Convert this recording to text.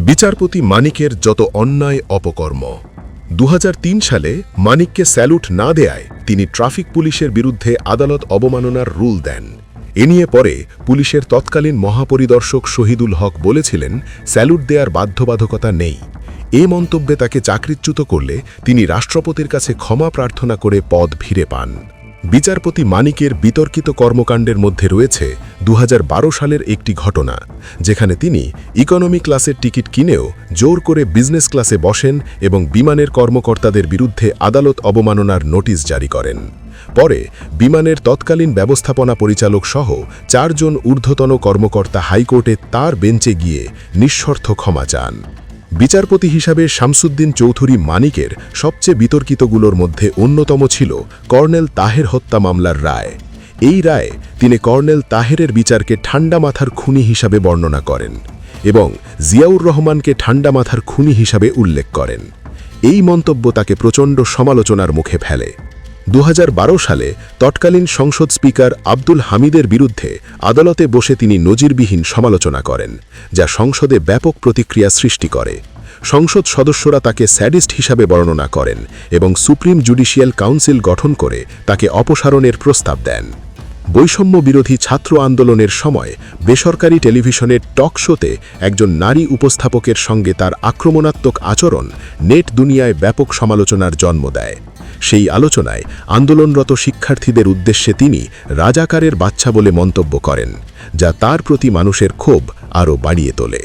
বিচারপতি মানিকের যত অন্যায় অপকর্ম। ২০০৩ সালে মানিককে স্যালুট না দেয়ায় তিনি ট্রাফিক পুলিশের বিরুদ্ধে আদালত অবমাননার রুল দেন। এ নিয়ে পরে পুলিশের তৎকালীন মহাপরিদর্শক শহীদুল হক বলেছিলেন, স্যালুট দেয়ার বাধ্যবাধকতা নেই। এ মন্তব্যে তাকে চাকরিচ্যুত করলে তিনি রাষ্ট্রপতির কাছে ক্ষমা প্রার্থনা করে পদ ফিরে পান। বিচারপতি মানিকের বিতর্কিত কর্মকাণ্ডের মধ্যে রয়েছে ২০১২ সালের একটি ঘটনা, যেখানে তিনি ইকোনমি ক্লাসের টিকিট কিনেও জোর করে বিজনেস ক্লাসে বসেন এবং বিমানের কর্মকর্তাদের বিরুদ্ধে আদালত অবমাননার নোটিশ জারি করেন। পরে বিমানের তৎকালীন ব্যবস্থাপনা পরিচালক সহ ৪ জন ঊর্ধ্বতন কর্মকর্তা হাইকোর্টে তার বেঞ্চে গিয়ে নিঃশর্ত ক্ষমা চান। বিচারপতি হিসাবে শামসুদ্দিন চৌধুরী মানিকের সবচেয়ে বিতর্কিতগুলোর মধ্যে অন্যতম ছিল কর্নেল তাহের হত্যা মামলার রায়। এই রায়ে তিনি কর্নেল তাহেরের বিচারকে ঠান্ডা মাথার খুনি হিসাবে বর্ণনা করেন এবং জিয়াউর রহমানকে ঠান্ডা মাথার খুনি হিসাবে উল্লেখ করেন। এই মন্তব্য তাকে প্রচণ্ড সমালোচনার মুখে ফেলে। ২০১২ সালে তৎকালীন সংসদ স্পিকার আব্দুল হামিদের বিরুদ্ধে আদালতে বসে তিনি নজিরবিহীন সমালোচনা করেন, যা সংসদে ব্যাপক প্রতিক্রিয়া সৃষ্টি করে। সংসদ সদস্যরা তাকে স্যাডিস্ট হিসাবে বর্ণনা করেন এবং সুপ্রিম জুডিশিয়াল কাউন্সিল গঠন করে তাকে অপসারণের প্রস্তাব দেন। বৈষম্য বিরোধী ছাত্র আন্দোলনের সময় বেসরকারি টেলিভিশনের টক শোতে একজন নারী উপস্থাপকের সঙ্গে তার আক্রমণাত্মক আচরণ নেট দুনিয়ায় ব্যাপক সমালোচনার জন্ম দেয়। সেই আলোচনায় আন্দোলনরত শিক্ষার্থীদের উদ্দেশ্যে তিনি রাজাকারের বাচ্চা বলে মন্তব্য করেন, যা তার প্রতি মানুষের ক্ষোভ আরও বাড়িয়ে তোলে।